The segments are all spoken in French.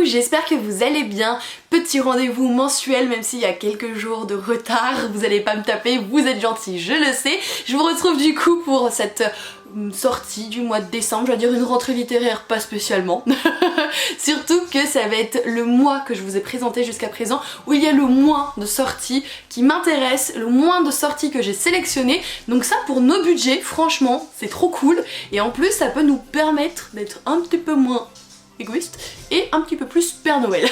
j'espère que vous allez bien. Petit rendez-vous mensuel, même s'il y a quelques jours de retard, vous allez pas me taper, vous êtes gentils, je le sais. Je vous retrouve du coup pour cette sortie du mois de décembre, je vais dire une rentrée littéraire, pas spécialement. Surtout que ça va être le mois que je vous ai présenté jusqu'à présent où il y a le moins de sorties qui m'intéressent, le moins de sorties que j'ai sélectionnées. Donc ça, pour nos budgets, franchement, c'est trop cool. Et en plus, ça peut nous permettre d'être un petit peu moins égoïste et un petit peu plus Père Noël.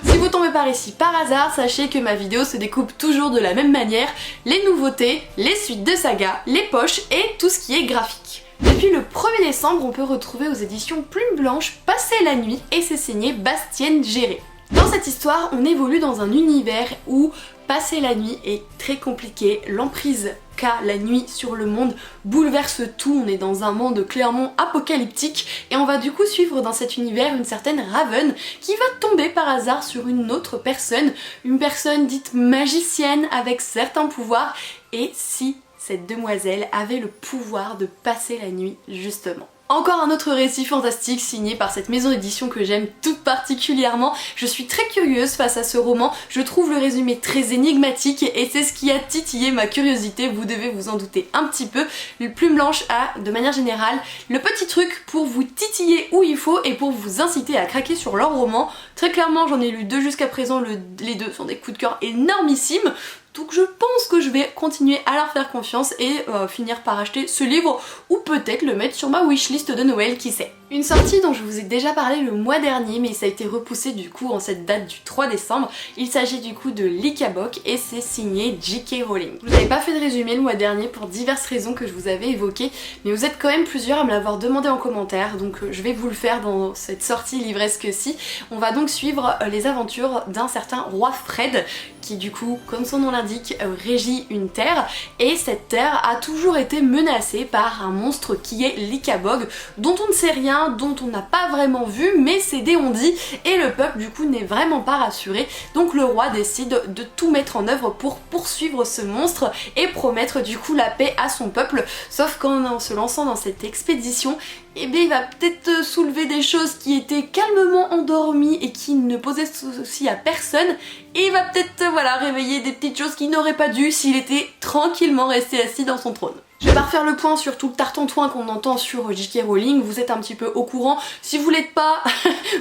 Si vous tombez par ici par hasard, sachez que ma vidéo se découpe toujours de la même manière: les nouveautés, les suites de saga, les poches et tout ce qui est graphique. Depuis le 1er décembre, on peut retrouver aux éditions Plume Blanche Passer la nuit et c'est signé Bastienne Géré. Dans cette histoire, on évolue dans un univers où passer la nuit est très compliqué, l'emprise qu'a la nuit sur le monde bouleverse tout, on est dans un monde clairement apocalyptique et on va du coup suivre dans cet univers une certaine Raven qui va tomber par hasard sur une autre personne, une personne dite magicienne avec certains pouvoirs. Et si cette demoiselle avait le pouvoir de passer la nuit justement. Encore un autre récit fantastique signé par cette maison d'édition que j'aime tout particulièrement. Je suis très curieuse face à ce roman, je trouve le résumé très énigmatique et c'est ce qui a titillé ma curiosité, vous devez vous en douter un petit peu. Le Plume Blanche a, de manière générale, le petit truc pour vous titiller où il faut et pour vous inciter à craquer sur leur roman. Très clairement, j'en ai lu 2 jusqu'à présent, les 2 sont des coups de cœur énormissimes. Donc je pense que je vais continuer à leur faire confiance et finir par acheter ce livre ou peut-être le mettre sur ma wishlist de Noël, qui sait. Une sortie dont je vous ai déjà parlé le mois dernier mais ça a été repoussé du coup en cette date du 3 décembre. Il s'agit du coup de Likabok et c'est signé J.K. Rowling. Je vous avais pas fait de résumé le mois dernier pour diverses raisons que je vous avais évoquées, mais vous êtes quand même plusieurs à me l'avoir demandé en commentaire, donc je vais vous le faire dans cette sortie livresque-ci. On va donc suivre les aventures d'un certain roi Fred qui du coup, comme son nom l'indique, régit une terre et cette terre a toujours été menacée par un monstre qui est Likabog, dont on ne sait rien, dont on n'a pas vraiment vu, mais c'est des on-dit et le peuple du coup n'est vraiment pas rassuré. Donc le roi décide de tout mettre en œuvre pour poursuivre ce monstre et promettre du coup la paix à son peuple. Sauf qu'en se lançant dans cette expédition, eh bien il va peut-être soulever des choses qui étaient calmement endormies et qui ne posaient souci à personne, et il va peut-être voilà, réveiller des petites choses qu'il n'aurait pas dû s'il était tranquillement resté assis dans son trône. Je vais pas refaire le point sur tout le tartentouin qu'on entend sur J.K. Rowling, vous êtes un petit peu au courant. Si vous l'êtes pas,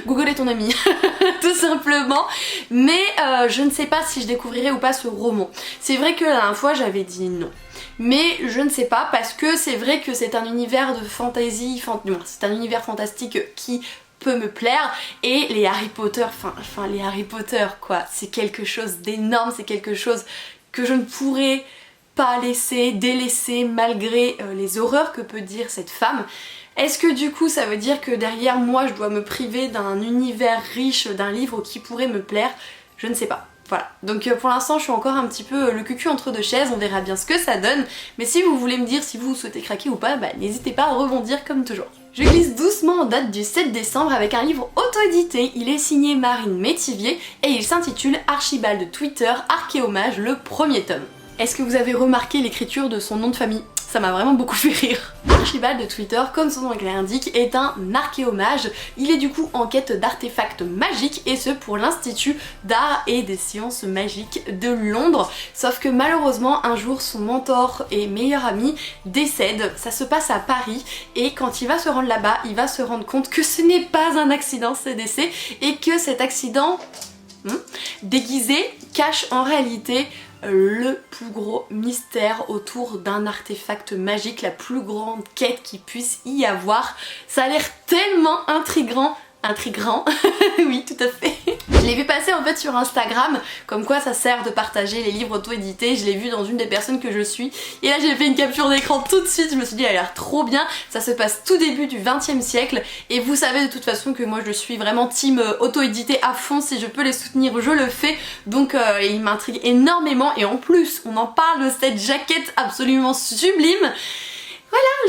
Google est ton ami, tout simplement. Mais je ne sais pas si je découvrirai ou pas ce roman. C'est vrai que la dernière fois j'avais dit non. Mais je ne sais pas parce que c'est vrai que c'est un univers de fantasy, c'est un univers fantastique qui peut me plaire et les Harry Potter, enfin les Harry Potter quoi, c'est quelque chose d'énorme, c'est quelque chose que je ne pourrais pas délaisser malgré les horreurs que peut dire cette femme. Est-ce que du coup ça veut dire que derrière moi je dois me priver d'un univers riche, d'un livre qui pourrait me plaire? Je ne sais pas. Voilà, donc pour l'instant je suis encore un petit peu le cul entre deux chaises, on verra bien ce que ça donne. Mais si vous voulez me dire si vous souhaitez craquer ou pas, bah n'hésitez pas à rebondir comme toujours. Je glisse doucement en date du 7 décembre avec un livre auto-édité, il est signé Marine Métivier et il s'intitule Archibald Twitter, Archéomage, le premier tome. Est-ce que vous avez remarqué l'écriture de son nom de famille? Ça m'a vraiment beaucoup fait rire. Archibald de Twitter, comme son nom l'indique, est un archéomage. Il est du coup en quête d'artefacts magiques et ce pour l'Institut d'art et des sciences magiques de Londres. Sauf que malheureusement un jour son mentor et meilleur ami décède. Ça se passe à Paris et quand il va se rendre là-bas, il va se rendre compte que ce n'est pas un accident ce décès et que cet accident déguisé cache en réalité le plus gros mystère autour d'un artefact magique, la plus grande quête qu'il puisse y avoir. Ça a l'air tellement intriguant, oui tout à fait. Je l'ai vu passer en fait sur Instagram, comme quoi ça sert de partager les livres auto-édités, je l'ai vu dans une des personnes que je suis, et là j'ai fait une capture d'écran tout de suite, je me suis dit elle a l'air trop bien, ça se passe tout début du 20e siècle, et vous savez de toute façon que moi je suis vraiment team auto-édité à fond, si je peux les soutenir je le fais, donc il m'intrigue énormément, et en plus on en parle de cette jaquette absolument sublime.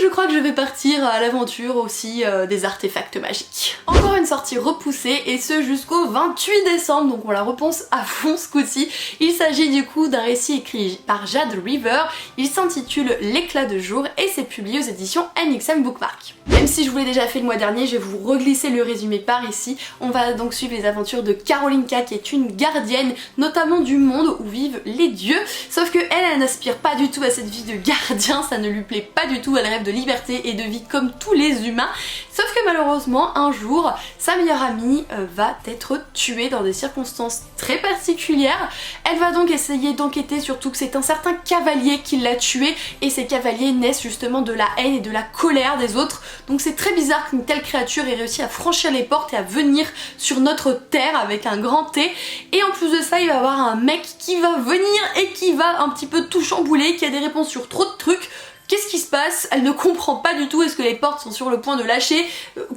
Je crois que je vais partir à l'aventure aussi des artefacts magiques. Encore une sortie repoussée et ce jusqu'au 28 décembre, donc on la repense à fond ce coup-ci. Il s'agit du coup d'un récit écrit par Jade River, il s'intitule L'éclat de jour et c'est publié aux éditions NXM Bookmark. Même si je vous l'ai déjà fait le mois dernier, je vais vous reglisser le résumé par ici. On va donc suivre les aventures de Karolinka qui est une gardienne, notamment du monde où vivent les dieux, sauf que elle n'aspire pas du tout à cette vie de gardien, ça ne lui plaît pas du tout, elle rêve de liberté et de vie comme tous les humains, sauf que malheureusement un jour sa meilleure amie va être tuée dans des circonstances très particulières. Elle va donc essayer d'enquêter, surtout que c'est un certain cavalier qui l'a tuée et ces cavaliers naissent justement de la haine et de la colère des autres, donc c'est très bizarre qu'une telle créature ait réussi à franchir les portes et à venir sur notre terre avec un grand T, et en plus de ça il va y avoir un mec qui va venir et qui va un petit peu tout chambouler, qui a des réponses sur trop de trucs. Qu'est-ce qui se passe? Elle ne comprend pas du tout, est-ce que les portes sont sur le point de lâcher?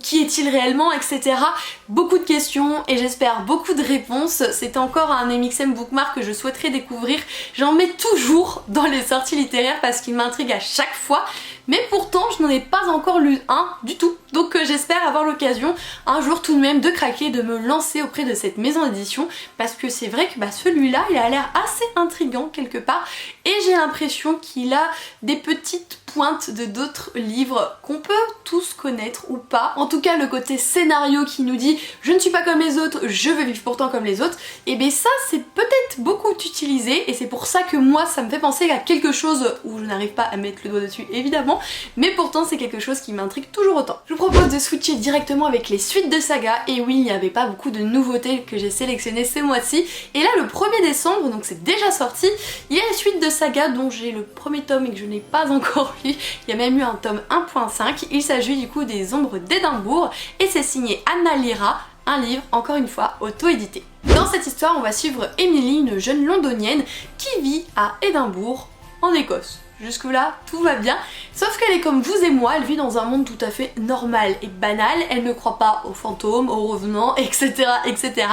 Qui est-il réellement? Etc. Beaucoup de questions et j'espère beaucoup de réponses. C'est encore un NXM Bookmark que je souhaiterais découvrir. J'en mets toujours dans les sorties littéraires parce qu'il m'intrigue à chaque fois. Mais pourtant je n'en ai pas encore lu un du tout, donc j'espère avoir l'occasion un jour tout de même de craquer, de me lancer auprès de cette maison d'édition, parce que c'est vrai que celui-là il a l'air assez intriguant quelque part et j'ai l'impression qu'il a des petites pointes de d'autres livres qu'on peut tous connaître ou pas. En tout cas le côté scénario qui nous dit je ne suis pas comme les autres, je veux vivre pourtant comme les autres, et bien ça c'est peut-être beaucoup utilisé et c'est pour ça que moi ça me fait penser à quelque chose où je n'arrive pas à mettre le doigt dessus évidemment, mais pourtant c'est quelque chose qui m'intrigue toujours autant. Je vous propose de switcher directement avec les suites de saga, et oui il n'y avait pas beaucoup de nouveautés que j'ai sélectionnées ce mois-ci, et là le 1er décembre, donc c'est déjà sorti, il y a les suites de saga dont j'ai le premier tome et que je n'ai pas encore lu, il y a même eu un tome 1.5, il s'agit du coup des Ombres d'Édimbourg et c'est signé Anna Lyra, un livre encore une fois auto-édité. Dans cette histoire on va suivre Emily, une jeune londonienne qui vit à Édimbourg en Écosse. Jusque là, tout va bien, sauf qu'elle est comme vous et moi, elle vit dans un monde tout à fait normal et banal, elle ne croit pas aux fantômes, aux revenants, etc. etc.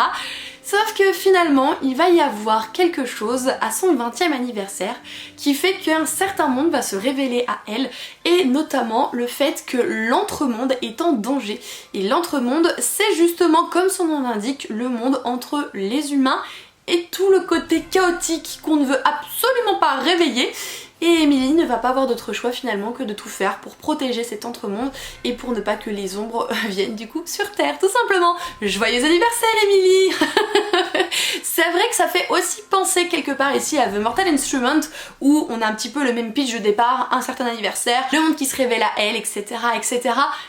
Sauf que finalement, il va y avoir quelque chose à son 20e anniversaire qui fait qu'un certain monde va se révéler à elle, et notamment le fait que l'entremonde est en danger. Et l'entremonde, c'est justement, comme son nom l'indique, le monde entre les humains et tout le côté chaotique qu'on ne veut absolument pas réveiller. Et Emily ne va pas avoir d'autre choix finalement que de tout faire pour protéger cet entremonde et pour ne pas que les ombres viennent du coup sur Terre, tout simplement. Joyeux anniversaire Emily. C'est vrai que ça fait aussi penser quelque part ici à The Mortal Instrument, où on a un petit peu le même pitch de départ, un certain anniversaire, le monde qui se révèle à elle, etc. etc.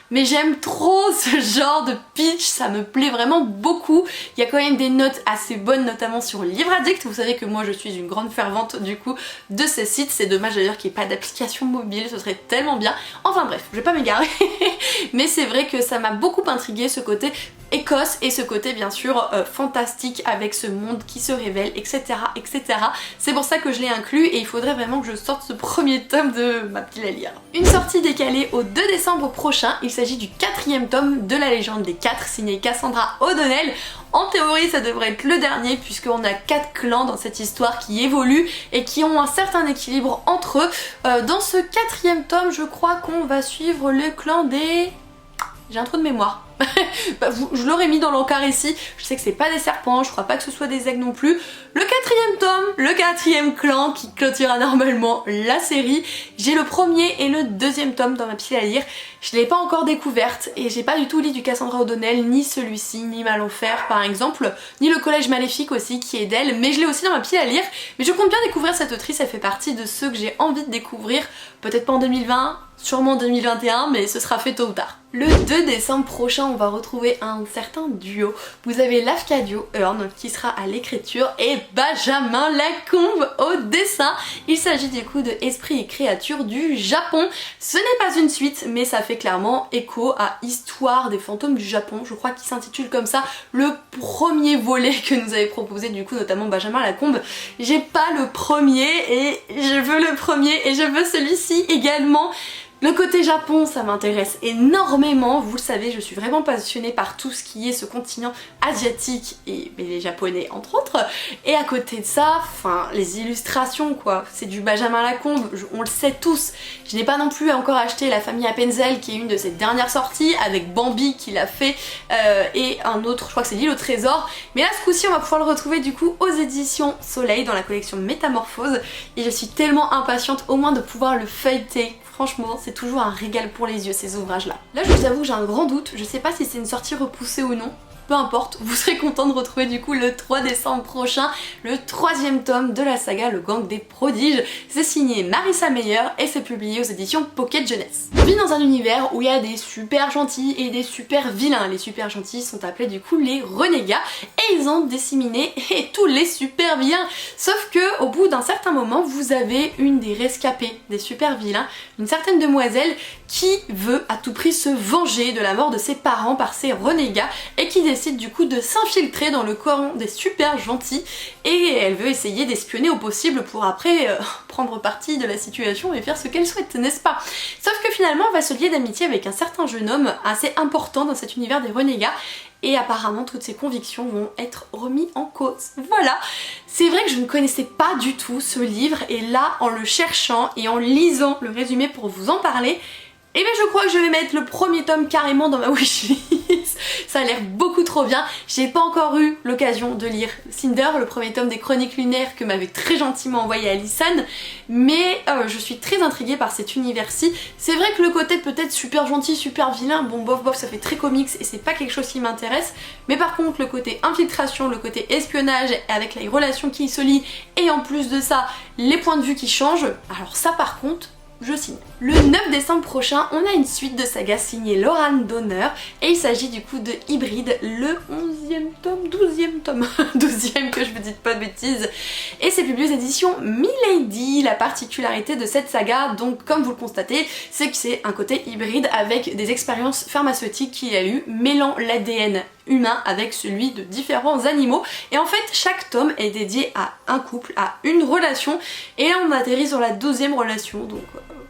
Mais j'aime trop ce genre de pitch, ça me plaît vraiment beaucoup. Il y a quand même des notes assez bonnes, notamment sur Livre Addict. Vous savez que moi je suis une grande fervente du coup de ce site, c'est dommage d'ailleurs qu'il n'y ait pas d'application mobile, ce serait tellement bien. Enfin bref, je vais pas m'égarer, mais c'est vrai que ça m'a beaucoup intrigué ce côté Écosse et ce côté bien sûr fantastique avec ce monde qui se révèle, etc. etc. C'est pour ça que je l'ai inclus et il faudrait vraiment que je sorte ce premier tome de ma pile à lire. Une sortie décalée au 2 décembre prochain, il s'agit du 4e tome de la légende des 4 signé Cassandra O'Donnell. En théorie ça devrait être le dernier puisqu'on a 4 clans dans cette histoire qui évoluent et qui ont un certain équilibre entre eux. Dans ce 4e tome je crois qu'on va suivre le clan des... J'ai un trou de mémoire. Bah, je l'aurais mis dans l'encart ici, je sais que c'est pas des serpents, je crois pas que ce soit des aigles non plus. Le 4e tome, le 4e clan qui clôturera normalement la série. J'ai le 1er et le 2e tome dans ma pile à lire. Je l'ai pas encore découverte et j'ai pas du tout lu du Cassandra O'Donnell, ni celui-ci, ni Mal Enfer par exemple, ni le Collège Maléfique aussi qui est d'elle, mais je l'ai aussi dans ma pile à lire. Mais je compte bien découvrir cette autrice, elle fait partie de ceux que j'ai envie de découvrir, peut-être pas en 2020, sûrement en 2021, mais ce sera fait tôt ou tard. Le 2 décembre prochain, on va retrouver un certain duo. Vous avez Lafcadio Hearn qui sera à l'écriture et Benjamin Lacombe au dessin. Il s'agit du coup de Esprits et créatures du Japon. Ce n'est pas une suite, mais ça fait clairement écho à Histoire des fantômes du Japon. Je crois qu'il s'intitule comme ça, le premier volet que nous avait proposé du coup notamment Benjamin Lacombe. J'ai pas le premier et je veux le premier et je veux celui-ci également. Le côté Japon, ça m'intéresse énormément, vous le savez, je suis vraiment passionnée par tout ce qui est ce continent asiatique et les japonais entre autres. Et à côté de ça, enfin les illustrations quoi, c'est du Benjamin Lacombe, on le sait tous. Je n'ai pas non plus encore acheté La Famille Appenzell qui est une de ses dernières sorties avec Bambi qui l'a fait et un autre, je crois que c'est L'Île au Trésor. Mais là ce coup-ci on va pouvoir le retrouver du coup aux éditions Soleil dans la collection Métamorphose et je suis tellement impatiente au moins de pouvoir le feuilleter. Franchement, c'est toujours un régal pour les yeux ces ouvrages-là. Là, je vous avoue, j'ai un grand doute. Je sais pas si c'est une sortie repoussée ou non. Peu importe, vous serez content de retrouver du coup le 3 décembre prochain le 3e tome de la saga Le Gang des Prodiges. C'est signé Marissa Meyer et c'est publié aux éditions Pocket Jeunesse. On vit dans un univers où il y a des super gentils et des super vilains. Les super gentils sont appelés du coup les renégats et ils ont disséminé tous les super vilains. Sauf que au bout d'un certain moment, vous avez une des rescapées des super vilains, une certaine demoiselle qui veut à tout prix se venger de la mort de ses parents par ces renégats et qui décide du coup de s'infiltrer dans le coron des super gentils et elle veut essayer d'espionner au possible pour après prendre parti de la situation et faire ce qu'elle souhaite, n'est-ce pas? Sauf que finalement elle va se lier d'amitié avec un certain jeune homme assez important dans cet univers des renégats et apparemment toutes ses convictions vont être remises en cause. Voilà, c'est vrai que je ne connaissais pas du tout ce livre et là en le cherchant et en lisant le résumé pour vous en parler, et bien je crois que je vais mettre le premier tome carrément dans ma wishlist. Ça a l'air beaucoup trop bien. J'ai pas encore eu l'occasion de lire Cinder, le premier tome des Chroniques Lunaires que m'avait très gentiment envoyé Alison, mais je suis très intriguée par cet univers-ci. C'est vrai que le côté peut-être super gentil, super vilain, bon bof bof ça fait très comics et c'est pas quelque chose qui m'intéresse, mais par contre le côté infiltration, le côté espionnage avec les relations qui se lient et en plus de ça les points de vue qui changent, alors ça par contre je signe. Le 9 décembre prochain, on a une suite de sagas signée Laurane Donner et il s'agit du coup de Hybride, le 11e tome, 12e tome, 12e que je me dise pas de bêtises. Et c'est publié aux éditions Milady. La particularité de cette saga, donc comme vous le constatez, c'est que c'est un côté hybride avec des expériences pharmaceutiques qu'il a eu, mêlant l'ADN humain avec celui de différents animaux. Et en fait, chaque tome est dédié à un couple, à une relation. Et là, on atterrit sur la 12e relation, donc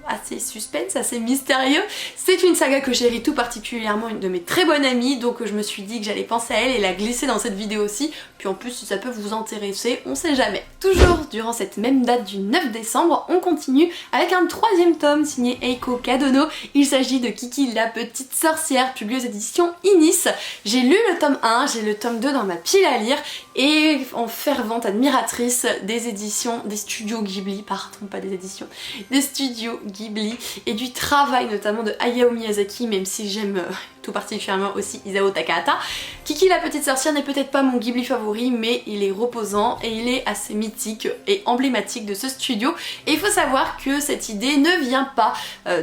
assez suspense, assez mystérieux. C'est une saga que chérit tout particulièrement une de mes très bonnes amies, donc je me suis dit que j'allais penser à elle et la glisser dans cette vidéo aussi. Puis en plus, si ça peut vous intéresser, on sait jamais. Toujours durant cette même date du 9 décembre, on continue avec un 3e tome signé Eiko Kadono. Il s'agit de Kiki la petite sorcière, publié aux éditions Inis. J'ai lu le tome 1, j'ai le tome 2 dans ma pile à lire et en fervente admiratrice des éditions des studios Ghibli, pardon, pas des éditions, des studios Ghibli et du travail notamment de Hayao Miyazaki, même si j'aime tout particulièrement aussi Isao Takahata. Kiki la petite sorcière n'est peut-être pas mon Ghibli favori, mais il est reposant et il est assez mythique et emblématique de ce studio. Et il faut savoir que cette idée ne vient pas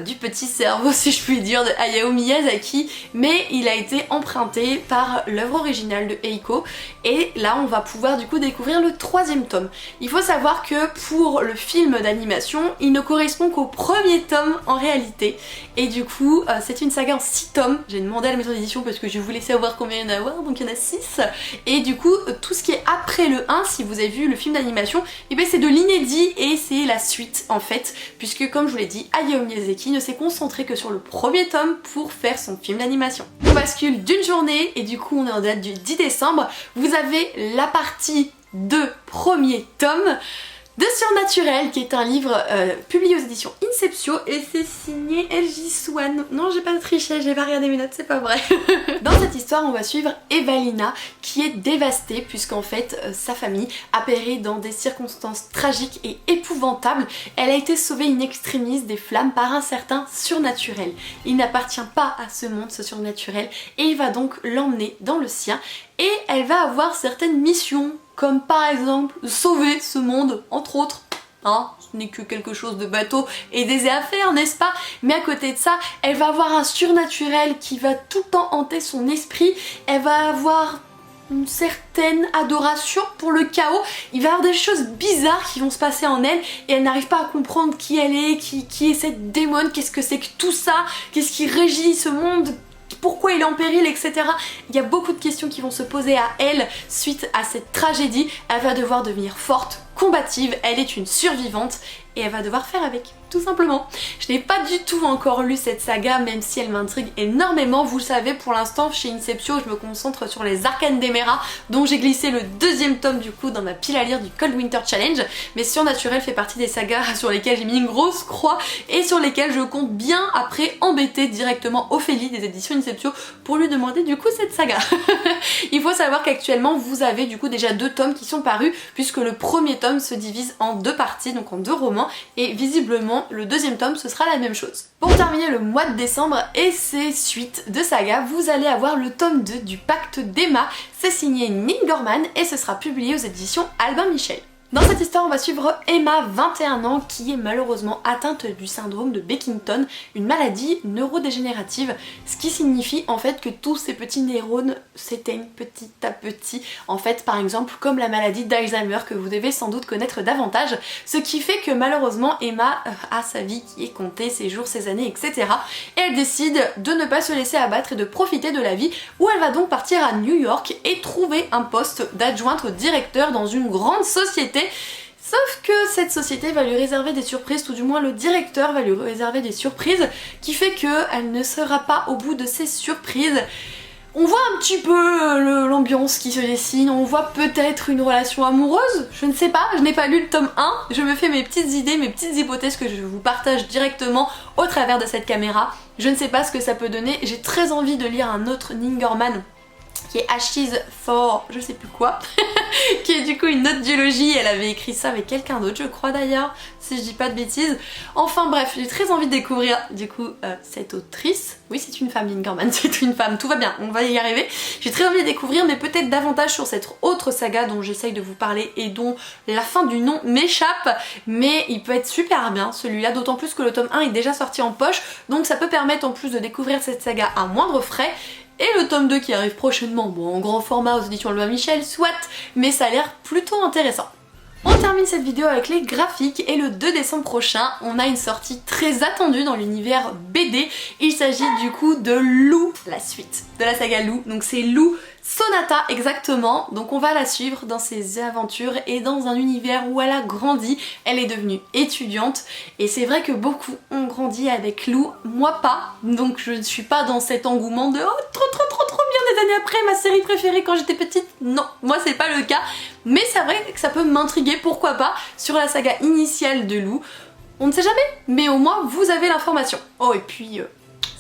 du petit cerveau, si je puis dire, de Hayao Miyazaki, mais il a été emprunté par l'œuvre originale de Eiko. Et là, on va pouvoir du coup découvrir le 3e tome. Il faut savoir que pour le film d'animation, il ne correspond qu'au premier tome en réalité. Et du coup, c'est une saga en 6 tomes. J'ai demandé à la maison d'édition parce que je voulais savoir combien il y en a à avoir, donc il y en a 6. Et du coup, tout ce qui est après le 1, si vous avez vu le film d'animation, et ben c'est de l'inédit et c'est la suite en fait, puisque comme je vous l'ai dit, Hayao Miyazaki ne s'est concentré que sur le premier tome pour faire son film d'animation. On bascule d'une journée et du coup on est en date du 10 décembre. Vous avez la partie 2 premier tome de Surnaturel, qui est un livre publié aux éditions Inceptio et c'est signé LJ Swan. Non, j'ai pas triché, j'ai pas regardé mes notes, c'est pas vrai. Dans cette histoire, on va suivre Evalina qui est dévastée puisqu'en fait sa famille a péri dans des circonstances tragiques et épouvantables. Elle a été sauvée in extremis des flammes par un certain surnaturel. Il n'appartient pas à ce monde, ce surnaturel, et il va donc l'emmener dans le sien et elle va avoir certaines missions, comme par exemple sauver ce monde, entre autres. Hein, ce n'est que quelque chose de bateau et d'aisé à faire, n'est-ce pas? Mais à côté de ça, elle va avoir un surnaturel qui va tout le temps hanter son esprit. Elle va avoir une certaine adoration pour le chaos. Il va y avoir des choses bizarres qui vont se passer en elle et elle n'arrive pas à comprendre qui elle est, qui est cette démon, qu'est-ce que c'est que tout ça, qu'est-ce qui régit ce monde, pourquoi il est en péril, etc. Il y a beaucoup de questions qui vont se poser à elle suite à cette tragédie. Elle va devoir devenir forte, combative, elle est une survivante et elle va devoir faire avec, tout simplement. Je n'ai pas du tout encore lu cette saga, même si elle m'intrigue énormément. Vous le savez, pour l'instant chez Inceptio, je me concentre sur les Arcanes d'Emera, dont j'ai glissé le deuxième tome du coup dans ma pile à lire du Cold Winter Challenge. Mais Surnaturel fait partie des sagas sur lesquelles j'ai mis une grosse croix et sur lesquelles je compte bien après embêter directement Ophélie des éditions Inceptio pour lui demander du coup cette saga. Il faut savoir qu'actuellement vous avez du coup déjà 2 tomes qui sont parus, puisque le premier tome se divise en 2 parties, donc en 2 romans, et visiblement le deuxième tome ce sera la même chose. Pour terminer le mois de décembre et ses suites de saga, vous allez avoir le tome 2 du Pacte d'Emma, c'est signé Neil Gaiman et ce sera publié aux éditions Albin Michel. Dans cette histoire, on va suivre Emma, 21 ans, qui est malheureusement atteinte du syndrome de Beckington, une maladie neurodégénérative, ce qui signifie en fait que tous ces petits neurones s'éteignent petit à petit, en fait par exemple comme la maladie d'Alzheimer que vous devez sans doute connaître davantage, ce qui fait que malheureusement Emma a sa vie qui est comptée, ses jours, ses années, etc. Et elle décide de ne pas se laisser abattre et de profiter de la vie, où elle va donc partir à New York et trouver un poste d'adjointe au directeur dans une grande société. Sauf que cette société va lui réserver des surprises, tout du moins le directeur va lui réserver des surprises, qui fait qu'elle ne sera pas au bout de ces surprises. On voit un petit peu l'ambiance qui se dessine, on voit peut-être une relation amoureuse, je ne sais pas, je n'ai pas lu le tome 1, je me fais mes petites idées, mes petites hypothèses que je vous partage directement au travers de cette caméra. Je ne sais pas ce que ça peut donner, j'ai très envie de lire un autre Neil Gaiman qui est Ashes for je sais plus quoi, qui est du coup une autre duologie, elle avait écrit ça avec quelqu'un d'autre je crois d'ailleurs, si je dis pas de bêtises. Enfin bref, j'ai très envie de découvrir du coup cette autrice, oui c'est une femme, Neil Gaiman, c'est une femme, tout va bien, on va y arriver. J'ai très envie de découvrir, mais peut-être davantage sur cette autre saga dont j'essaye de vous parler et dont la fin du nom m'échappe, mais il peut être super bien celui-là, d'autant plus que le tome 1 est déjà sorti en poche, donc ça peut permettre en plus de découvrir cette saga à moindre frais. Et le tome 2 qui arrive prochainement, bon en grand format aux éditions Albin Michel, soit, mais ça a l'air plutôt intéressant. On termine cette vidéo avec les graphiques et le 2 décembre prochain, on a une sortie très attendue dans l'univers BD. Il s'agit du coup de Lou, la suite de la saga Lou. Donc c'est Lou Sonata exactement, donc on va la suivre dans ses aventures et dans un univers où elle a grandi, elle est devenue étudiante et c'est vrai que beaucoup ont grandi avec Lou, moi pas, donc je ne suis pas dans cet engouement de oh trop bien des années après, ma série préférée quand j'étais petite, non, moi c'est pas le cas, mais c'est vrai que ça peut m'intriguer, pourquoi pas, sur la saga initiale de Lou, on ne sait jamais, mais au moins vous avez l'information. Oh et puis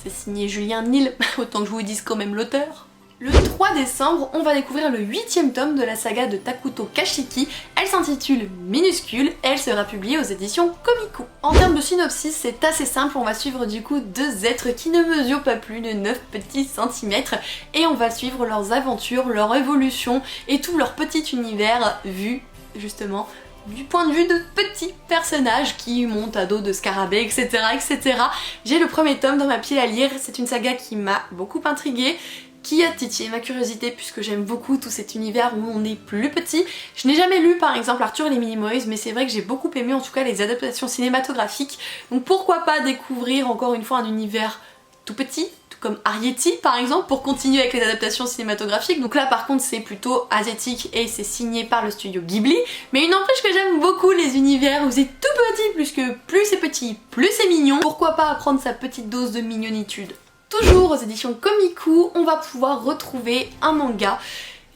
c'est signé Julien Nil, autant que je vous dise quand même l'auteur. Le 3 décembre, on va découvrir le 8e tome de la saga de Takuto Kashiki. Elle s'intitule Minuscule et elle sera publiée aux éditions Komiku. En termes de synopsis, c'est assez simple, on va suivre du coup 2 êtres qui ne mesurent pas plus de 9 petits centimètres et on va suivre leurs aventures, leur évolution et tout leur petit univers vu justement du point de vue de petits personnages qui montent à dos de scarabées, etc. etc. J'ai le premier tome dans ma pile à lire, c'est une saga qui m'a beaucoup intriguée, qui a titillé ma curiosité puisque j'aime beaucoup tout cet univers où on est plus petit. Je n'ai jamais lu par exemple Arthur et les Minimoys, mais c'est vrai que j'ai beaucoup aimé en tout cas les adaptations cinématographiques, donc pourquoi pas découvrir encore une fois un univers tout petit, tout comme Arrietty par exemple, pour continuer avec les adaptations cinématographiques. Donc là par contre c'est plutôt asiatique et c'est signé par le studio Ghibli, mais il n'empêche que j'aime beaucoup les univers où c'est tout petit, puisque plus c'est petit, plus c'est mignon. Pourquoi pas apprendre sa petite dose de mignonitude. Toujours aux éditions Komiku, on va pouvoir retrouver un manga.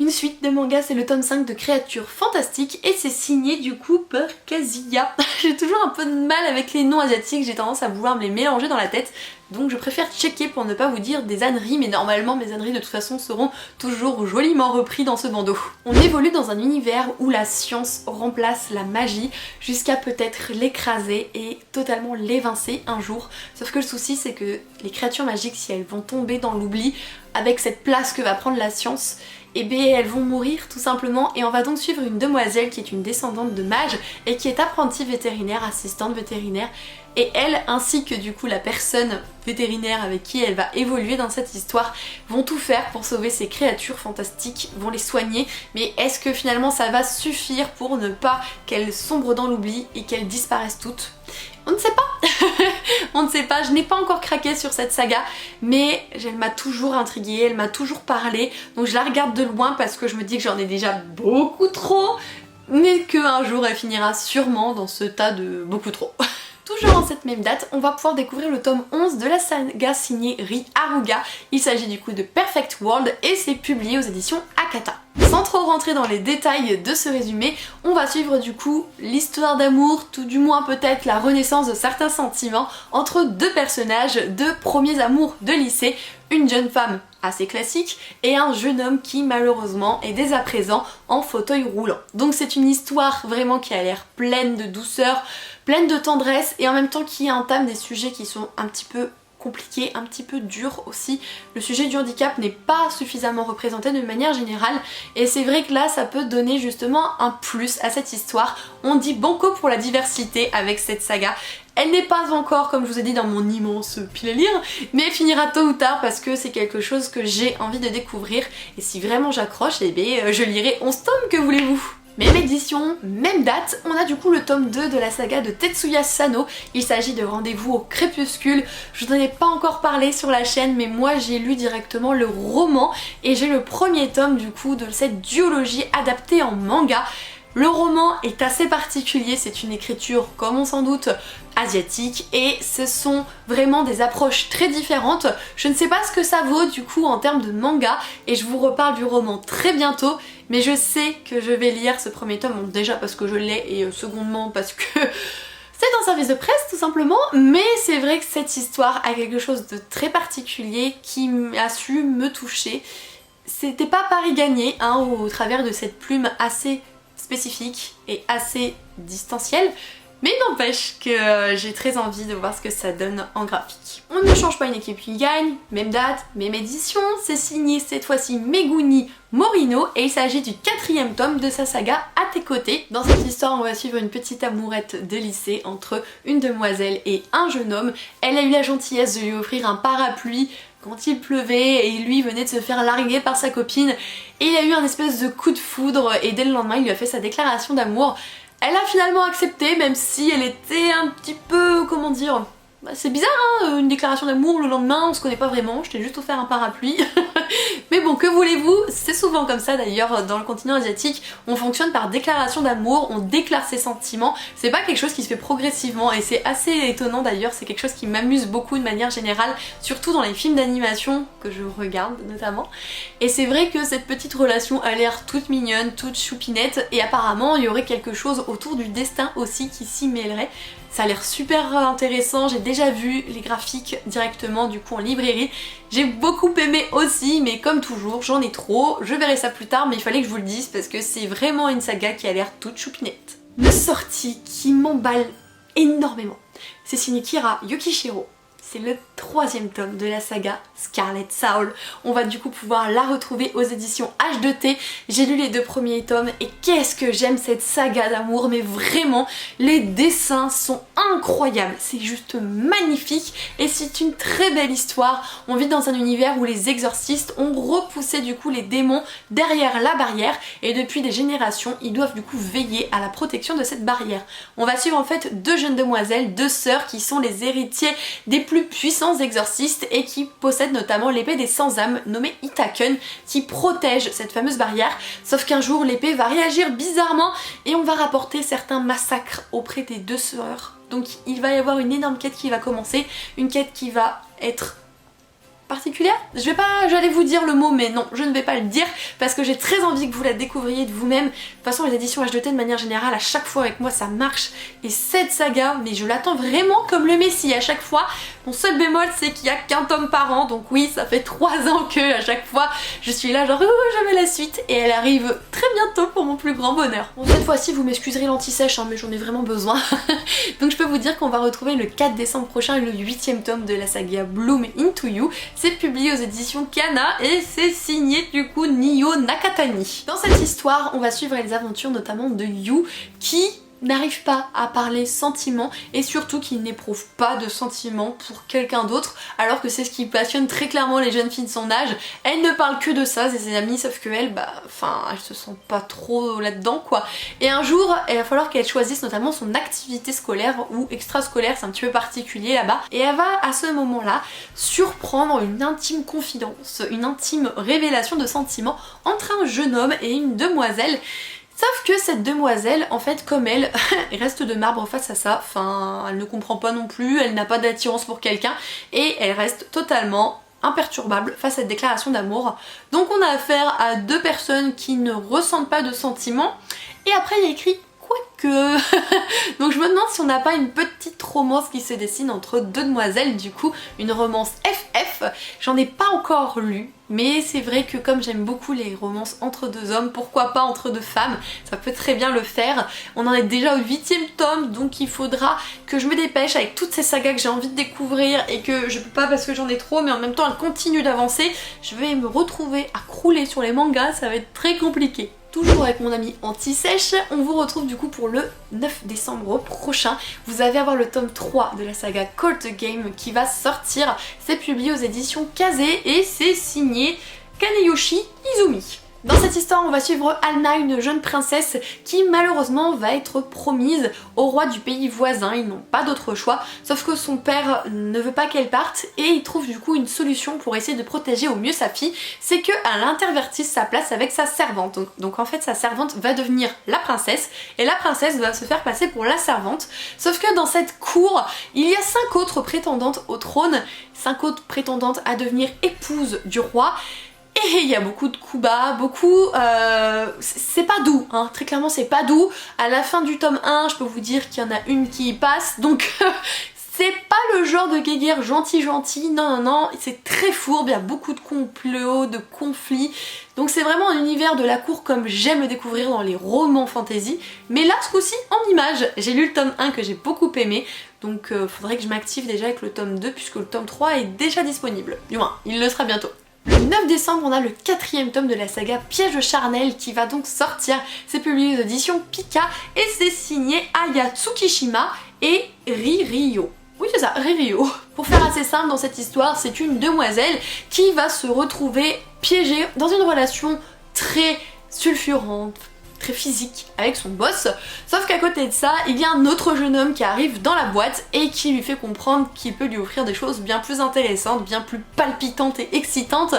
Une suite de mangas, c'est le tome 5 de Créatures Fantastiques et c'est signé du coup par Kazuya. J'ai toujours un peu de mal avec les noms asiatiques, j'ai tendance à vouloir me les mélanger dans la tête, donc je préfère checker pour ne pas vous dire des âneries, mais normalement mes âneries de toute façon seront toujours joliment repris dans ce bandeau. On évolue dans un univers où la science remplace la magie jusqu'à peut-être l'écraser et totalement l'évincer un jour. Sauf que le souci c'est que les créatures magiques, si elles vont tomber dans l'oubli avec cette place que va prendre la science, et bien elles vont mourir tout simplement, et on va donc suivre une demoiselle qui est une descendante de mage et qui est apprentie vétérinaire, assistante vétérinaire, et elle ainsi que du coup la personne vétérinaire avec qui elle va évoluer dans cette histoire vont tout faire pour sauver ces créatures fantastiques, vont les soigner, mais est-ce que finalement ça va suffire pour ne pas qu'elles sombrent dans l'oubli et qu'elles disparaissent toutes? On ne sait pas. On ne sait pas, je n'ai pas encore craqué sur cette saga, mais elle m'a toujours intriguée, elle m'a toujours parlé, donc je la regarde de loin parce que je me dis que j'en ai déjà beaucoup trop, mais qu'un jour elle finira sûrement dans ce tas de beaucoup trop. Toujours en cette même date, on va pouvoir découvrir le tome 11 de la saga signée Ri Haruga. Il s'agit du coup de Perfect World et c'est publié aux éditions Akata. Sans trop rentrer dans les détails de ce résumé, on va suivre du coup l'histoire d'amour, tout du moins peut-être la renaissance de certains sentiments entre deux personnages de premiers amours de lycée, une jeune femme assez classique et un jeune homme qui malheureusement est dès à présent en fauteuil roulant. Donc c'est une histoire vraiment qui a l'air pleine de douceur, pleine de tendresse et en même temps qui entame des sujets qui sont un petit peu compliqué, un petit peu dur aussi. Le sujet du handicap n'est pas suffisamment représenté de manière générale et c'est vrai que là ça peut donner justement un plus à cette histoire. On dit banco pour la diversité avec cette saga. Elle n'est pas encore, comme je vous ai dit, dans mon immense pile à lire, mais elle finira tôt ou tard parce que c'est quelque chose que j'ai envie de découvrir et si vraiment j'accroche, eh bien je lirai 11 tomes, que voulez-vous. Même édition, même date, on a du coup le tome 2 de la saga de Tetsuya Sano. Il s'agit de Rendez-vous au crépuscule. Je vous en ai pas encore parlé sur la chaîne, mais moi j'ai lu directement le roman et j'ai le premier tome du coup de cette duologie adaptée en manga. Le roman est assez particulier, c'est une écriture, comme on s'en doute, asiatique et ce sont vraiment des approches très différentes. Je ne sais pas ce que ça vaut du coup en termes de manga et je vous reparle du roman très bientôt, mais je sais que je vais lire ce premier tome, bon, déjà parce que je l'ai et secondement parce que c'est un service de presse tout simplement, mais c'est vrai que cette histoire a quelque chose de très particulier qui a su me toucher. C'était pas pari gagné hein, au travers de cette plume assez spécifique et assez distancielle, mais n'empêche que j'ai très envie de voir ce que ça donne en graphique. On ne change pas une équipe qui gagne, même date, même édition, c'est signé cette fois-ci Megumi Morino et il s'agit du 4e tome de sa saga À tes côtés. Dans cette histoire, on va suivre une petite amourette de lycée entre une demoiselle et un jeune homme. Elle a eu la gentillesse de lui offrir un parapluie quand il pleuvait et lui venait de se faire larguer par sa copine et il a eu un espèce de coup de foudre et dès le lendemain il lui a fait sa déclaration d'amour. Elle a finalement accepté même si elle était un petit peu, comment dire, c'est bizarre hein, une déclaration d'amour le lendemain, on se connaît pas vraiment, je t'ai juste offert un parapluie. Mais bon, que voulez-vous, c'est souvent comme ça d'ailleurs dans le continent asiatique, on fonctionne par déclaration d'amour, on déclare ses sentiments, c'est pas quelque chose qui se fait progressivement et c'est assez étonnant d'ailleurs, c'est quelque chose qui m'amuse beaucoup de manière générale, surtout dans les films d'animation que je regarde notamment. Et c'est vrai que cette petite relation a l'air toute mignonne, toute choupinette et apparemment il y aurait quelque chose autour du destin aussi qui s'y mêlerait. Ça a l'air super intéressant, j'ai déjà vu les graphiques directement du coup en librairie. J'ai beaucoup aimé aussi, mais comme toujours, j'en ai trop. Je verrai ça plus tard, mais il fallait que je vous le dise parce que c'est vraiment une saga qui a l'air toute choupinette. Une sortie qui m'emballe énormément, c'est signé Kira Yukishiro. C'est le 3e tome de la saga Scarlet Soul. On va du coup pouvoir la retrouver aux éditions H2T. J'ai lu les 2 premiers tomes et qu'est-ce que j'aime cette saga d'amour, mais vraiment, les dessins sont incroyables. C'est juste magnifique et c'est une très belle histoire. On vit dans un univers où les exorcistes ont repoussé du coup les démons derrière la barrière et depuis des générations, ils doivent du coup veiller à la protection de cette barrière. On va suivre en fait 2 jeunes demoiselles, 2 sœurs qui sont les héritiers des plus puissants exorcistes et qui possèdent notamment l'épée des sans-âmes nommée Itaken qui protège cette fameuse barrière, sauf qu'un jour l'épée va réagir bizarrement et on va rapporter certains massacres auprès des 2 sœurs. Donc il va y avoir une énorme quête qui va commencer, une quête qui va être particulière. J'allais vous dire le mot mais non, je ne vais pas le dire parce que j'ai très envie que vous la découvriez de vous-même. De toute façon les éditions H2T de manière générale à chaque fois avec moi ça marche et cette saga, mais je l'attends vraiment comme le Messie à chaque fois. Mon seul bémol c'est qu'il n'y a qu'un tome par an, donc oui ça fait 3 ans que à chaque fois je suis là genre je veux la suite et elle arrive très bientôt pour mon plus grand bonheur. Bon cette fois-ci vous m'excuserez l'anti-sèche hein, mais j'en ai vraiment besoin. Donc je peux vous dire qu'on va retrouver le 4 décembre prochain le 8e tome de la saga Bloom Into You. C'est publié aux éditions Kana et c'est signé du coup Nio Nakatani. Dans cette histoire, on va suivre les aventures notamment de Yu qui n'arrive pas à parler sentiments et surtout qui n'éprouve pas de sentiments pour quelqu'un d'autre alors que c'est ce qui passionne très clairement les jeunes filles de son âge. Elle ne parle que de ça, c'est ses amies, sauf que elle, elle se sent pas trop là-dedans quoi. Et un jour, il va falloir qu'elle choisisse notamment son activité scolaire ou extrascolaire, c'est un petit peu particulier là-bas. Et elle va à ce moment-là surprendre une intime confidence, une intime révélation de sentiments entre un jeune homme et une demoiselle. Sauf que cette demoiselle, en fait, comme elle, reste de marbre face à ça, enfin, elle ne comprend pas non plus, elle n'a pas d'attirance pour quelqu'un, et elle reste totalement imperturbable face à cette déclaration d'amour. Donc on a affaire à deux personnes qui ne ressentent pas de sentiments, et après il y a écrit quoique. Donc je me demande si on n'a pas une petite romance qui se dessine entre deux demoiselles, du coup une romance FF. J'en ai pas encore lu, mais c'est vrai que comme j'aime beaucoup les romances entre deux hommes, pourquoi pas entre deux femmes, ça peut très bien le faire. On en est déjà au 8e tome, donc il faudra que je me dépêche avec toutes ces sagas que j'ai envie de découvrir et que je peux pas parce que j'en ai trop, mais en même temps elles continuent d'avancer. Je vais me retrouver à crouler sur les mangas, ça va être très compliqué. Toujours avec mon ami Anti-Sèche, on vous retrouve du coup pour le 9 décembre prochain. Vous allez avoir le tome 3 de la saga Call the Game qui va sortir. C'est publié aux éditions Kaze et c'est signé Kaneyoshi Izumi. Dans cette histoire, on va suivre Alna, une jeune princesse qui malheureusement va être promise au roi du pays voisin. Ils n'ont pas d'autre choix, sauf que son père ne veut pas qu'elle parte et il trouve du coup une solution pour essayer de protéger au mieux sa fille, c'est qu'elle intervertisse sa place avec sa servante. Donc en fait sa servante va devenir la princesse et la princesse va se faire passer pour la servante. Sauf que dans cette cour, il y a 5 autres prétendantes au trône, 5 autres prétendantes à devenir épouses du roi. Et il y a beaucoup de coups bas, beaucoup... c'est pas doux, hein. Très clairement c'est pas doux. À la fin du tome 1, je peux vous dire qu'il y en a une qui y passe, donc c'est pas le genre de guéguerre gentil, non, c'est très fourbe, il y a beaucoup de complots, de conflits, donc c'est vraiment un univers de la cour comme j'aime le découvrir dans les romans fantasy, mais là ce coup-ci en images. J'ai lu le tome 1 que j'ai beaucoup aimé, donc faudrait que je m'active déjà avec le tome 2 puisque le tome 3 est déjà disponible, du moins il le sera bientôt. Le 9 décembre, on a le 4e tome de la saga Piège charnel qui va donc sortir. C'est publié aux éditions Pika et c'est signé Aya Tsukishima et Ririo. Oui c'est ça, Ririo. Pour faire assez simple dans cette histoire, c'est une demoiselle qui va se retrouver piégée dans une relation très sulfurante, très physique avec son boss, sauf qu'à côté de ça il y a un autre jeune homme qui arrive dans la boîte et qui lui fait comprendre qu'il peut lui offrir des choses bien plus intéressantes, bien plus palpitantes et excitantes,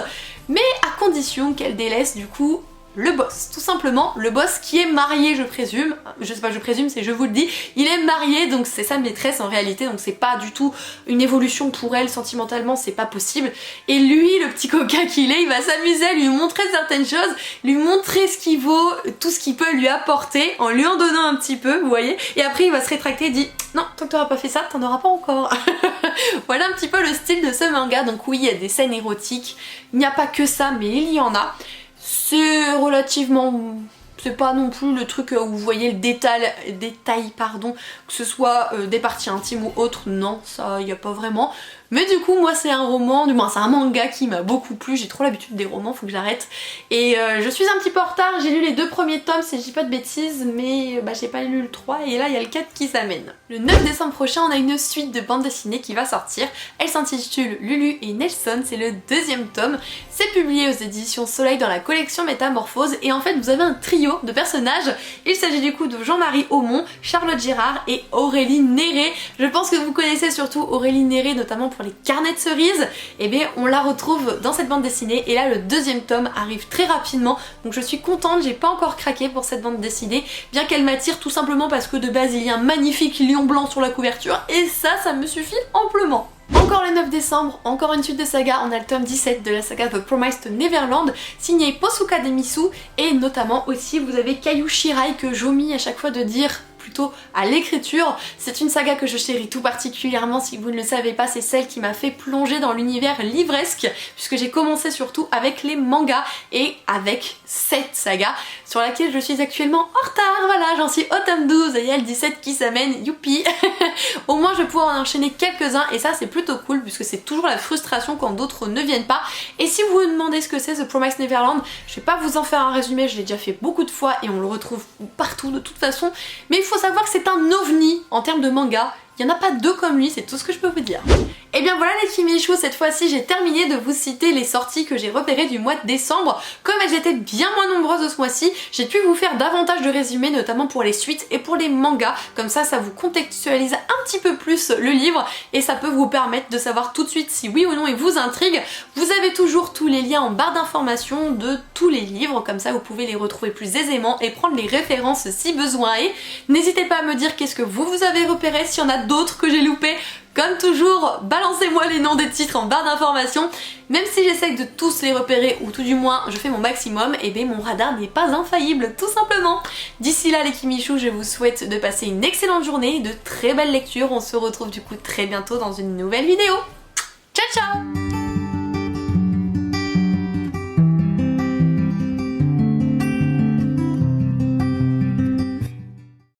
mais à condition qu'elle délaisse du coup le boss, tout simplement le boss qui est marié je présume, je sais pas je présume c'est je vous le dis, il est marié donc c'est sa maîtresse en réalité, donc c'est pas du tout une évolution pour elle sentimentalement, c'est pas possible, et lui le petit coquin qu'il est, il va s'amuser à lui montrer certaines choses, lui montrer ce qu'il vaut, tout ce qu'il peut lui apporter en lui en donnant un petit peu, vous voyez, et après il va se rétracter et dit non tant que t'auras pas fait ça t'en auras pas encore. Voilà un petit peu le style de ce manga, donc oui il y a des scènes érotiques, il n'y a pas que ça mais il y en a. C'est relativement... c'est pas non plus le truc où vous voyez le détail pardon, que ce soit des parties intimes ou autres, non, ça y a pas vraiment. Mais du coup moi c'est un roman, du moins c'est un manga qui m'a beaucoup plu, j'ai trop l'habitude des romans, faut que j'arrête. Et je suis un petit peu en retard, j'ai lu les 2 premiers tomes si je dis pas de bêtises, mais j'ai pas lu le 3 et là il y a le 4 qui s'amène. Le 9 décembre prochain on a une suite de bande dessinée qui va sortir, elle s'intitule Lulu et Nelson, c'est le 2e tome, c'est publié aux éditions Soleil dans la collection Métamorphose et en fait vous avez un trio de personnages, il s'agit du coup de Jean-Marie Aumont, Charlotte Gérard et Aurélie Néré. Je pense que vous connaissez surtout Aurélie Néré notamment pour les carnets de cerises, et bien on la retrouve dans cette bande dessinée et là le 2e tome arrive très rapidement donc je suis contente, j'ai pas encore craqué pour cette bande dessinée bien qu'elle m'attire tout simplement parce que de base il y a un magnifique lion blanc sur la couverture et ça me suffit amplement. Encore le 9 décembre, encore une suite de saga, on a le tome 17 de la saga The Promised Neverland, signé Posuka Demisu, et notamment aussi vous avez Kayu Shirai que j'omis à chaque fois de dire plutôt à l'écriture. C'est une saga que je chéris tout particulièrement, si vous ne le savez pas, c'est celle qui m'a fait plonger dans l'univers livresque, puisque j'ai commencé surtout avec les mangas et avec cette saga sur laquelle je suis actuellement en retard. Voilà, j'en suis au tome 12 et il y a le 17 qui s'amène, youpi. Au moins je vais pouvoir en enchaîner quelques-uns et ça c'est plutôt cool puisque c'est toujours la frustration quand d'autres ne viennent pas. Et si vous vous demandez ce que c'est The Promised Neverland, je vais pas vous en faire un résumé, je l'ai déjà fait beaucoup de fois et on le retrouve partout de toute façon, mais il faut savoir que c'est un ovni en termes de manga. il n'y en a pas deux comme lui, c'est tout ce que je peux vous dire. Et bien voilà les Kimichou, cette fois-ci j'ai terminé de vous citer les sorties que j'ai repérées du mois de décembre. Comme elles étaient bien moins nombreuses ce mois-ci, j'ai pu vous faire davantage de résumés, notamment pour les suites et pour les mangas. Comme ça vous contextualise un petit peu plus le livre et ça peut vous permettre de savoir tout de suite si oui ou non il vous intrigue. Vous avez toujours tous les liens en barre d'informations de tous les livres, comme ça vous pouvez les retrouver plus aisément et prendre les références si besoin est. N'hésitez pas à me dire qu'est-ce que vous avez repéré, s'il y en a d'autres que j'ai loupés. Comme toujours, balancez-moi les noms des titres en barre d'informations. Même si j'essaye de tous les repérer, ou tout du moins je fais mon maximum, et bien mon radar n'est pas infaillible, tout simplement. D'ici là les Kimichou, je vous souhaite de passer une excellente journée, de très belles lectures. On se retrouve du coup très bientôt dans une nouvelle vidéo. Ciao ciao!